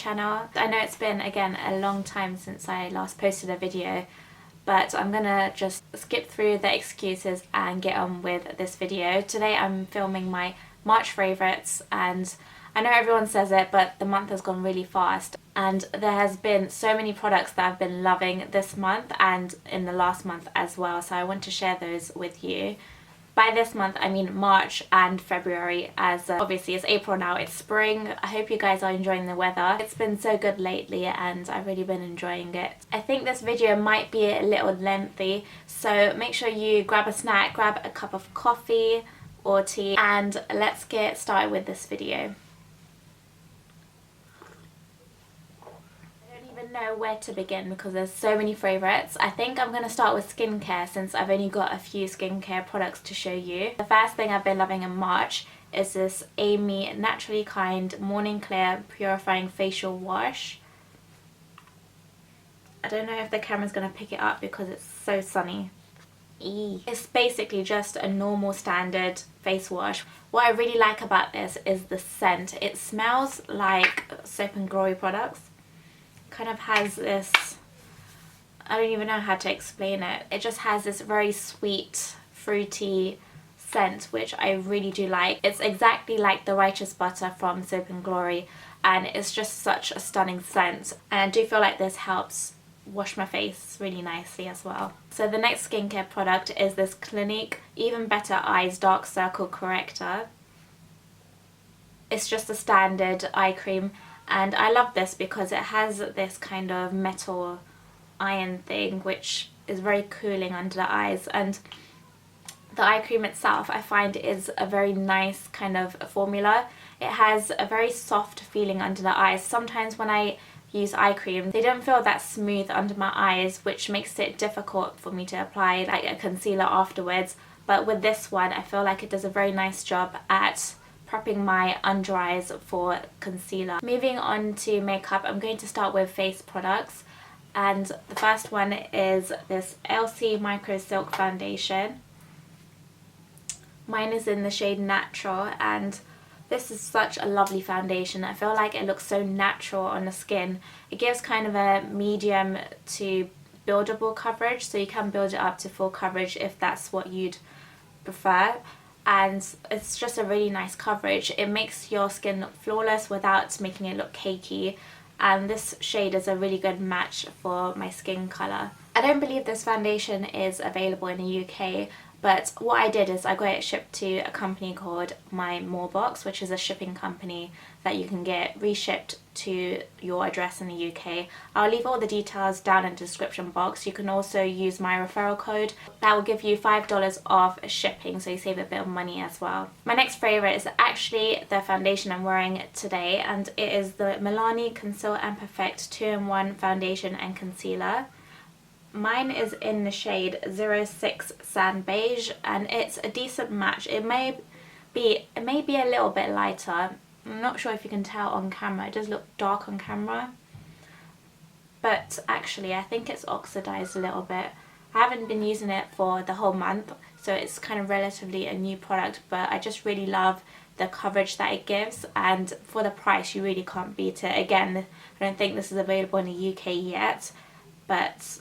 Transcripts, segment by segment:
channel. I know it's been, again, a long time since I last posted a video, but I'm gonna just skip through the excuses and get on with this video. Today I'm filming my March favourites, and I know everyone says it, but the month has gone really fast, and there has been so many products that I've been loving this month and in the last month as well, so I want to share those with you. By this month I mean March and February, as obviously it's April now, it's spring. I hope you guys are enjoying the weather. It's been so good lately and I've really been enjoying it. I think this video might be a little lengthy, so make sure you grab a snack, grab a cup of coffee or tea, and let's get started with this video. Know where to begin because there's so many favourites. I think I'm going to start with skincare since I've only got a few skincare products to show you. The first thing I've been loving in March is this Amie Naturally Kind Morning Clear Purifying Facial Wash. I don't know if the camera's going to pick it up because it's so sunny. It's basically just a normal standard face wash. What I really like about this is the scent. It smells like Soap and Glory products. Kind of has this, I don't even know how to explain it. It just has this very sweet, fruity scent, which I really do like. It's exactly like the Righteous Butter from Soap and Glory, and it's just such a stunning scent. And I do feel like this helps wash my face really nicely as well. So the next skincare product is this Clinique Even Better Eyes Dark Circle Corrector. It's just a standard eye cream. And I love this because it has this kind of metal iron thing which is very cooling under the eyes, and the eye cream itself I find is a very nice kind of formula. It has a very soft feeling under the eyes. Sometimes when I use eye cream they don't feel that smooth under my eyes, which makes it difficult for me to apply like a concealer afterwards, but with this one I feel like it does a very nice job at prepping my under eyes for concealer. Moving on to makeup, I'm going to start with face products, and the first one is this Elcie Micro Silk Foundation. Mine is in the shade Natural, and this is such a lovely foundation. I feel like it looks so natural on the skin. It gives kind of a medium to buildable coverage, so you can build it up to full coverage if that's what you'd prefer. And it's just a really nice coverage. It makes your skin look flawless without making it look cakey, and this shade is a really good match for my skin colour. I don't believe this foundation is available in the UK, but what I did is I got it shipped to a company called My More Box, which is a shipping company that you can get reshipped to your address in the UK. I'll leave all the details down in the description box. You can also use my referral code. That will give you $5 off shipping, so you save a bit of money as well. My next favourite is actually the foundation I'm wearing today, and it is the Milani Conceal and Perfect 2-in-1 Foundation and Concealer. Mine is in the shade 06 Sand Beige, and it's a decent match. It may be a little bit lighter. I'm not sure if you can tell on camera. It does look dark on camera, but actually I think it's oxidized a little bit. I haven't been using it for the whole month, so it's kind of relatively a new product, but I just really love the coverage that it gives, and for the price you really can't beat it. Again, I don't think this is available in the UK yet, but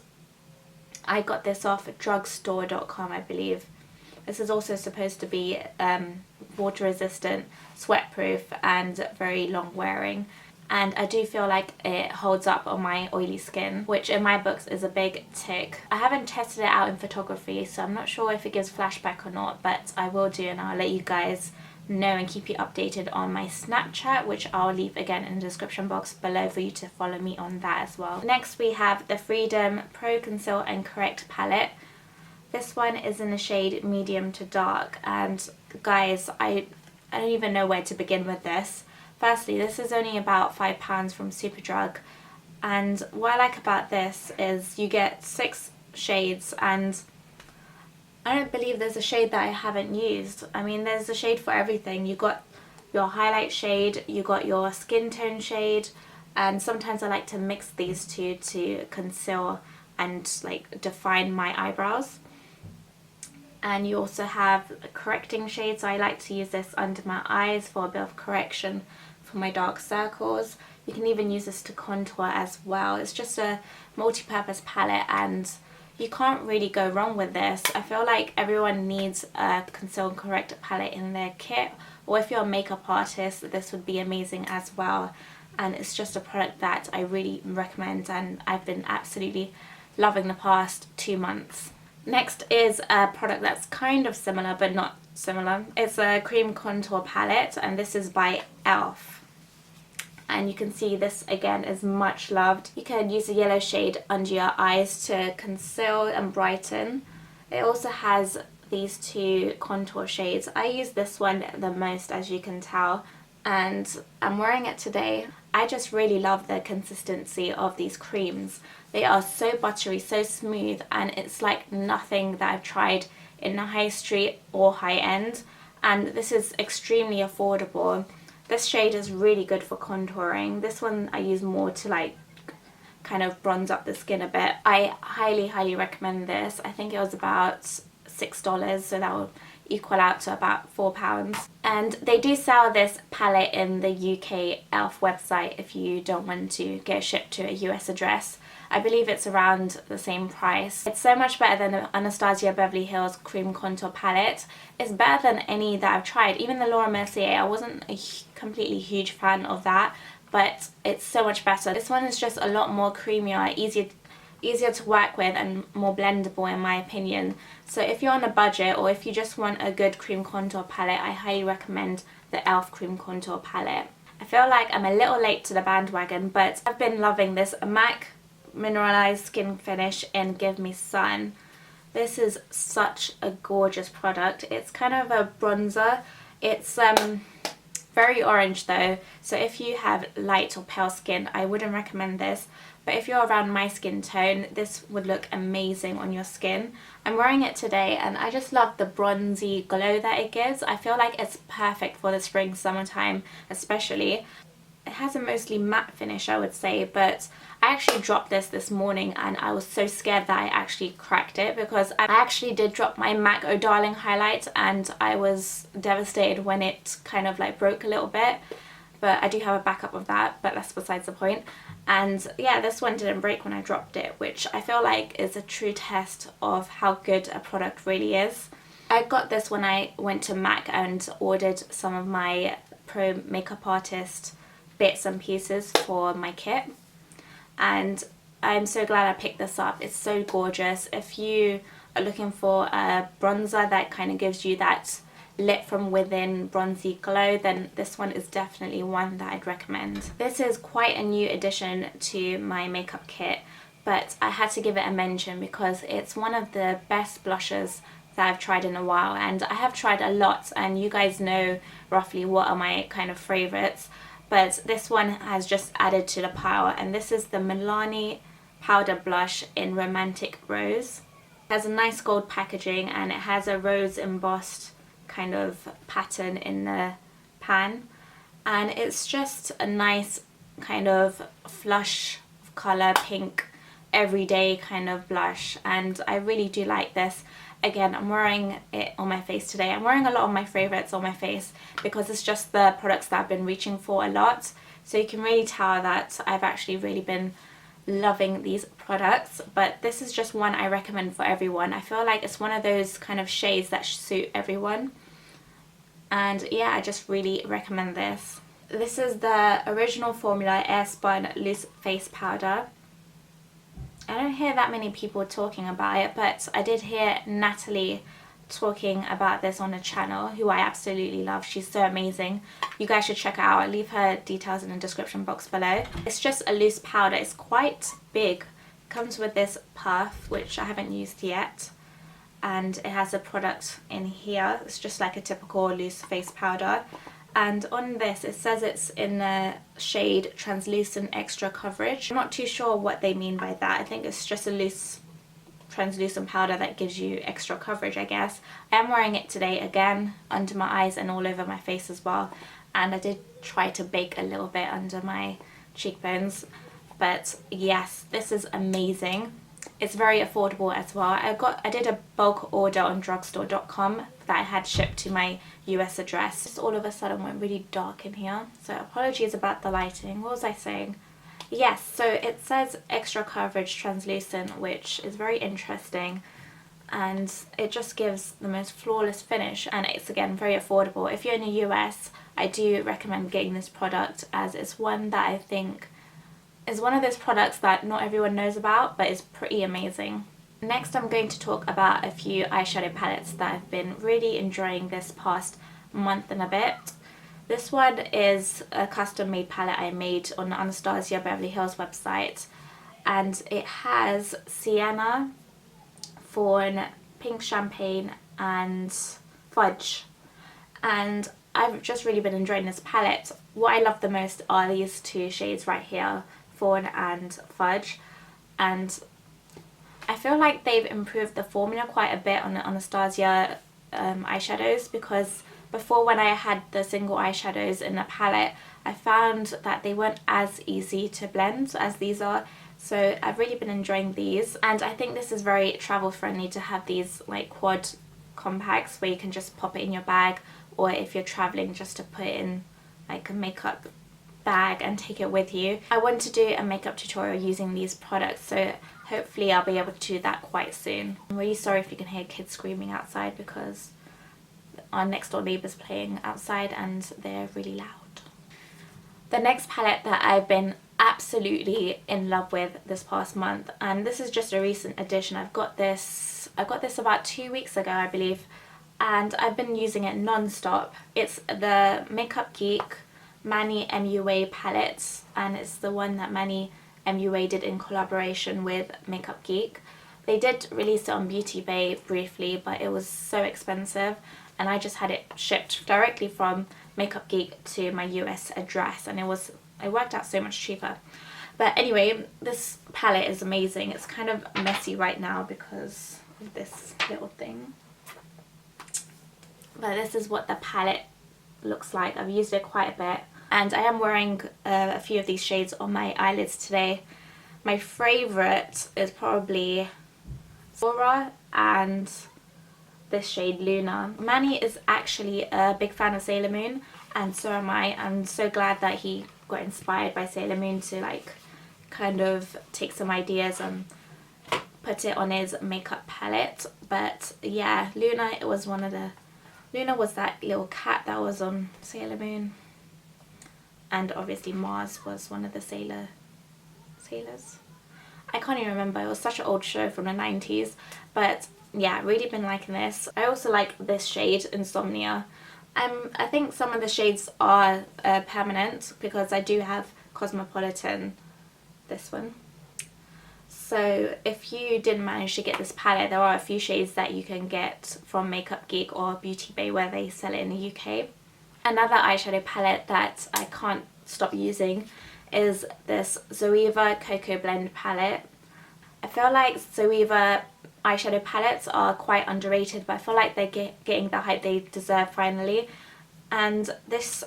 I got this off drugstore.com, I believe. This is also supposed to be water resistant, sweat proof, and very long wearing, and I do feel like it holds up on my oily skin, which in my books is a big tick. I haven't tested it out in photography, so I'm not sure if it gives flashback or not, but I will do, and I'll let you guys know and keep you updated on my Snapchat, which I'll leave again in the description box below for you to follow me on that as well. Next we have the Freedom Pro Conceal and Correct palette. This one is in the shade medium to dark, and guys, I don't even know where to begin with this. Firstly, this is only about £5 from Superdrug, and what I like about this is you get 6 shades, and I don't believe there's a shade that I haven't used. I mean, there's a shade for everything. You got your highlight shade, you got your skin tone shade, and sometimes I like to mix these two to conceal and like define my eyebrows. And you also have a correcting shade, so I like to use this under my eyes for a bit of correction for my dark circles. You can even use this to contour as well. It's just a multi-purpose palette and you can't really go wrong with this. I feel like everyone needs a Conceal and Corrector palette in their kit, or if you're a makeup artist, this would be amazing as well. And it's just a product that I really recommend and I've been absolutely loving the past 2 months. Next is a product that's kind of similar but not similar. It's a cream contour palette and this is by ELF. And you can see this again is much loved. You can use a yellow shade under your eyes to conceal and brighten. It also has these 2 contour shades. I use this one the most, as you can tell, and I'm wearing it today. I just really love the consistency of these creams. They are so buttery, so smooth, and it's like nothing that I've tried in the high street or high end, and this is extremely affordable. This shade is really good for contouring. This one I use more to like kind of bronze up the skin a bit. I highly recommend this. I think it was about $6, so that will equal out to about £4. And they do sell this palette in the UK ELF website if you don't want to get shipped to a US address. I believe it's around the same price. It's so much better than the Anastasia Beverly Hills Cream Contour Palette. It's better than any that I've tried. Even the Laura Mercier, I wasn't a completely huge fan of that, but it's so much better. This one is just a lot more creamier, easier to work with and more blendable in my opinion. So if you're on a budget or if you just want a good cream contour palette, I highly recommend the ELF Cream Contour Palette. I feel like I'm a little late to the bandwagon, but I've been loving this MAC Mineralize Skinfinish in Give Me Sun. This is such a gorgeous product. It's kind of a bronzer. It's very orange though, so if you have light or pale skin, I wouldn't recommend this. But if you're around my skin tone, this would look amazing on your skin. I'm wearing it today and I just love the bronzy glow that it gives. I feel like it's perfect for the spring, summertime especially. It has a mostly matte finish, I would say, but I actually dropped this morning and I was so scared that I actually cracked it, because I actually did drop my MAC Oh Darling highlight and I was devastated when it kind of like broke a little bit. But I do have a backup of that, but that's besides the point. And yeah, this one didn't break when I dropped it, which I feel like is a true test of how good a product really is. I got this when I went to MAC and ordered some of my pro makeup artist bits and pieces for my kit, and I'm so glad I picked this up. It's so gorgeous. If you are looking for a bronzer that kind of gives you that lit from within bronzy glow, then this one is definitely one that I'd recommend. This is quite a new addition to my makeup kit, but I had to give it a mention because it's one of the best blushes that I've tried in a while, and I have tried a lot and you guys know roughly what are my kind of favorites. But this one has just added to the pile, and this is the Milani powder blush in Romantic Rose. It has a nice gold packaging and it has a rose embossed kind of pattern in the pan, and it's just a nice kind of flush colour, pink, everyday kind of blush, and I really do like this. Again, I'm wearing it on my face today. I'm wearing a lot of my favourites on my face because it's just the products that I've been reaching for a lot. So you can really tell that I've actually really been loving these products. But this is just one I recommend for everyone. I feel like it's one of those kind of shades that suit everyone. And yeah, I just really recommend this. This is the original formula Airspun Loose Face Powder. I don't hear that many people talking about it, but I did hear Natalie talking about this on a channel, who I absolutely love. She's so amazing. You guys should check her out. I'll leave her details in the description box below. It's just a loose powder. It's quite big. It comes with this puff, which I haven't used yet. And it has a product in here. It's just like a typical loose face powder. And on this it says it's in the shade Translucent Extra Coverage. I'm not too sure what they mean by that. I think it's just a loose translucent powder that gives you extra coverage, I guess. I am wearing it today again under my eyes and all over my face as well, and I did try to bake a little bit under my cheekbones. But yes, this is amazing. It's very affordable as well. I did a bulk order on drugstore.com that I had shipped to my US address. Just all of a sudden went really dark in here, so apologies about the lighting. What was I saying? Yes, so it says extra coverage translucent, which is very interesting, and it just gives the most flawless finish, and it's again very affordable. If you're in the US, I do recommend getting this product, as it's one that I think is one of those products that not everyone knows about, but is pretty amazing. Next, I'm going to talk about a few eyeshadow palettes that I've been really enjoying this past month and a bit. This one is a custom made palette I made on the Anastasia Beverly Hills website, and it has Sienna, Fawn, Pink Champagne and Fudge, and I've just really been enjoying this palette. What I love the most are these two shades right here, Fawn and Fudge, and I feel like they've improved the formula quite a bit on the Anastasia eyeshadows, because before, when I had the single eyeshadows in the palette, I found that they weren't as easy to blend as these are. So I've really been enjoying these, and I think this is very travel friendly to have these like quad compacts where you can just pop it in your bag, or if you're traveling, just to put it in like a makeup bag and take it with you. I want to do a makeup tutorial using these products, so hopefully I'll be able to do that quite soon. I'm really sorry if you can hear kids screaming outside, because our next door neighbour's playing outside and they're really loud. The next palette that I've been absolutely in love with this past month, and this is just a recent addition. I got this about 2 weeks ago, I believe, and I've been using it non-stop. It's the Makeup Geek Manny MUA palette, and it's the one that Manny MUA did in collaboration with Makeup Geek. They did release it on Beauty Bay briefly, but it was so expensive, and I just had it shipped directly from Makeup Geek to my US address, and it worked out so much cheaper. But anyway, this palette is amazing. It's kind of messy right now because of this little thing, but this is what the palette looks like. I've used it quite a bit, and I am wearing a few of these shades on my eyelids today. My favourite is probably Aura and this shade Luna. Manny is actually a big fan of Sailor Moon, and so am I. I'm so glad that he got inspired by Sailor Moon to like kind of take some ideas and put it on his makeup palette. But yeah, Luna was that little cat that was on Sailor Moon, and obviously Mars was one of the sailors. I can't even remember, it was such an old show from the 90s, but yeah, really been liking this. I also like this shade, Insomnia. I think some of the shades are permanent, because I do have Cosmopolitan, this one. So if you didn't manage to get this palette, there are a few shades that you can get from Makeup Geek or Beauty Bay, where they sell it in the UK. Another eyeshadow palette that I can't stop using is this Zoeva Cocoa Blend palette. I feel like Zoeva eyeshadow palettes are quite underrated, but I feel like they're getting the hype they deserve finally. And this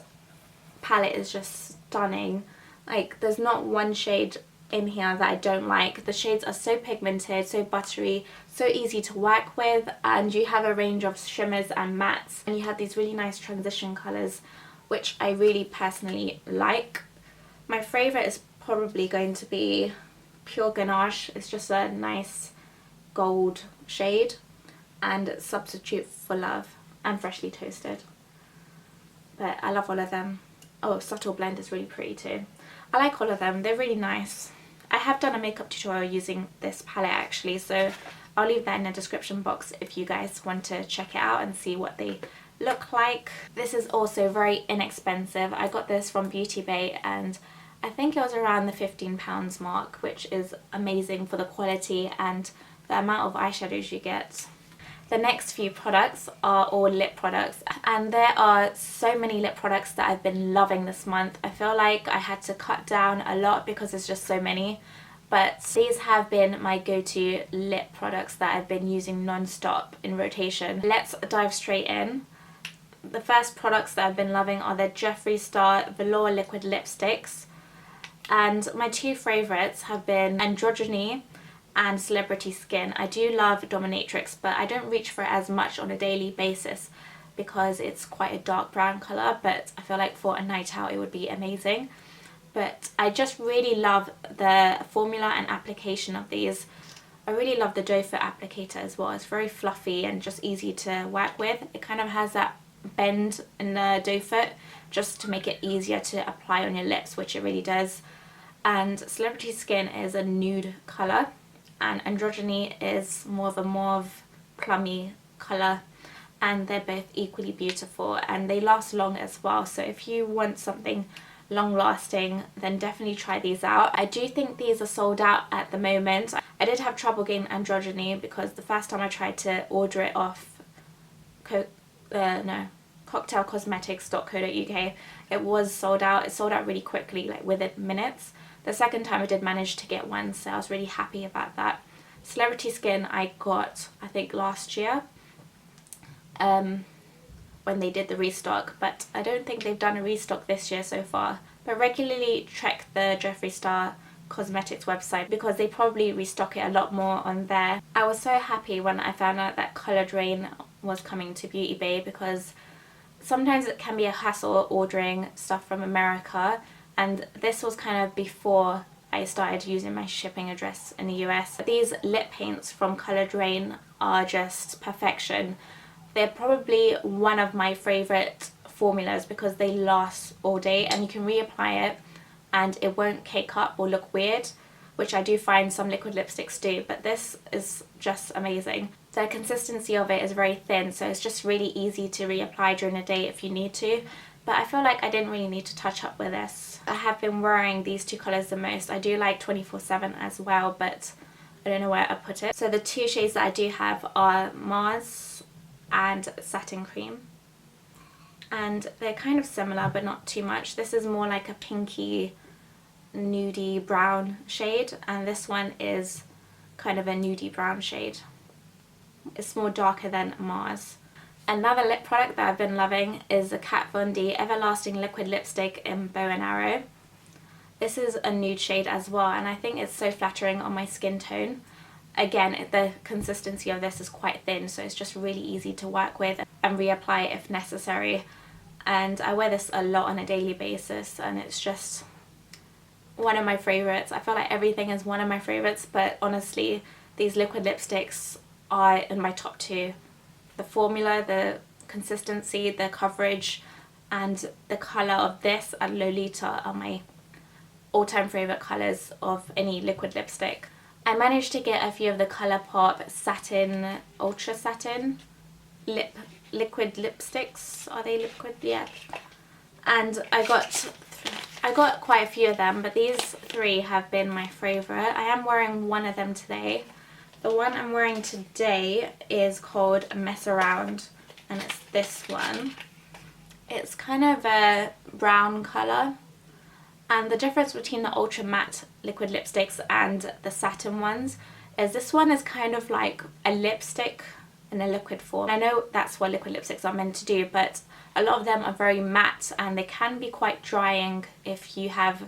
palette is just stunning. Like, there's not one shade in here that I don't like. The shades are so pigmented, so buttery, so easy to work with, and you have a range of shimmers and mattes, and you have these really nice transition colours, which I really personally like. My favourite is probably going to be Pure Ganache. It's just a nice gold shade, and Substitute for Love and Freshly Toasted. But I love all of them. Oh, Subtle Blend is really pretty too. I like all of them, they're really nice. I have done a makeup tutorial using this palette actually, so I'll leave that in the description box if you guys want to check it out and see what they look like. This is also very inexpensive. I got this from Beauty Bay, and I think it was around the £15 mark, which is amazing for the quality and the amount of eyeshadows you get. The next few products are all lip products, and there are so many lip products that I've been loving this month. I feel like I had to cut down a lot because there's just so many, but these have been my go-to lip products that I've been using non-stop in rotation. Let's dive straight in. The first products that I've been loving are the Jeffree Star Velour Liquid Lipsticks, and my two favourites have been Androgyny and Celebrity Skin. I do love Dominatrix, but I don't reach for it as much on a daily basis because it's quite a dark brown colour, but I feel like for a night out it would be amazing. But I just really love the formula and application of these. I really love the doe foot applicator as well. It's very fluffy and just easy to work with. It kind of has that bend in the doe foot just to make it easier to apply on your lips, which it really does. And Celebrity Skin is a nude colour, and Androgyny is more of a mauve plummy colour, and they're both equally beautiful and they last long as well. So if you want something long lasting, then definitely try these out. I do think these are sold out at the moment. I did have trouble getting Androgyny because the first time I tried to order it off cocktailcosmetics.co.uk, it was sold out. It sold out really quickly, like within minutes. The second time I did manage to get one, so I was really happy about that. Celebrity Skin I got, I think, last year when they did the restock, but I don't think they've done a restock this year so far. But regularly check the Jeffree Star Cosmetics website because they probably restock it a lot more on there. I was so happy when I found out that Colour Drain was coming to Beauty Bay because sometimes it can be a hassle ordering stuff from America, and this was kind of before I started using my shipping address in the US. These lip paints from Colour Drain are just perfection. They're probably one of my favourite formulas because they last all day and you can reapply it and it won't cake up or look weird, which I do find some liquid lipsticks do, but this is just amazing. The consistency of it is very thin, so it's just really easy to reapply during the day if you need to, but I feel like I didn't really need to touch up with this. I have been wearing these two colours the most. I do like 24/7 as well, but I don't know where I put it. So the two shades that I do have are Mars and Satin Cream, and they're kind of similar but not too much. This is more like a pinky nudie brown shade, and this one is kind of a nudie brown shade. It's more darker than Mars. Another lip product that I've been loving is the Kat Von D Everlasting Liquid Lipstick in Bow and Arrow. This is a nude shade as well, and I think it's so flattering on my skin tone. Again, the consistency of this is quite thin, so it's just really easy to work with and reapply if necessary. And I wear this a lot on a daily basis, and it's just one of my favourites. I feel like everything is one of my favourites, but honestly, these liquid lipsticks are in my top two. The formula, the consistency, the coverage, and the colour of this and Lolita are my all-time favourite colours of any liquid lipstick. I managed to get a few of the Colourpop Satin, Ultra Satin liquid lipsticks. Are they liquid? Yeah. And I got quite a few of them, but these three have been my favourite. I am wearing one of them today. The one I'm wearing today is called Mess Around, and it's this one. It's kind of a brown colour. And the difference between the ultra matte liquid lipsticks and the satin ones is this one is kind of like a lipstick in a liquid form. I know that's what liquid lipsticks are meant to do, but a lot of them are very matte and they can be quite drying if you have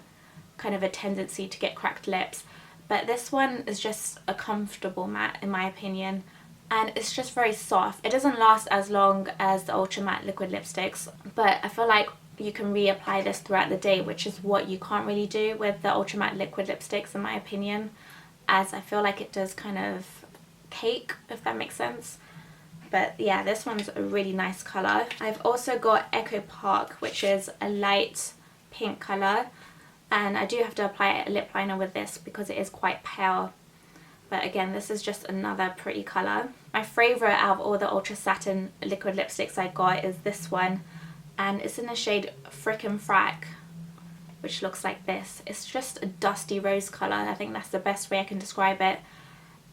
kind of a tendency to get cracked lips. But this one is just a comfortable matte in my opinion, and it's just very soft. It doesn't last as long as the ultra matte liquid lipsticks, but I feel like you can reapply this throughout the day, which is what you can't really do with the ultra matte liquid lipsticks in my opinion, as I feel like it does kind of cake, if that makes sense. But yeah, this one's a really nice colour. I've also got Echo Park, which is a light pink colour, and I do have to apply a lip liner with this because it is quite pale. But again, this is just another pretty colour. My favourite out of all the ultra satin liquid lipsticks I got is this one, and it's in the shade Frickin' Frack, which looks like this. It's just a dusty rose colour. I think that's the best way I can describe it.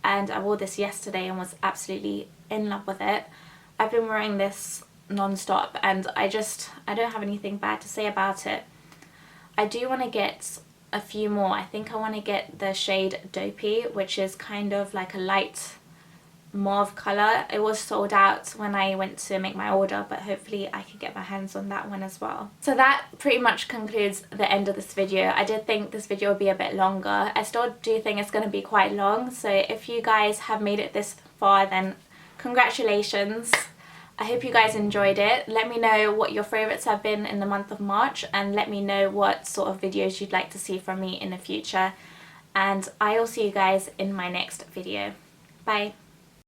And I wore this yesterday and was absolutely in love with it. I've been wearing this non-stop and I don't have anything bad to say about it. I do want to get a few more. I think I want to get the shade Dopey, which is kind of like a light mauve colour. It was sold out when I went to make my order, but hopefully I can get my hands on that one as well. So that pretty much concludes the end of this video. I did think this video would be a bit longer. I still do think it's going to be quite long, so if you guys have made it this far, then congratulations. I hope you guys enjoyed it. Let me know what your favourites have been in the month of March, and let me know what sort of videos you'd like to see from me in the future. And I will see you guys in my next video. Bye.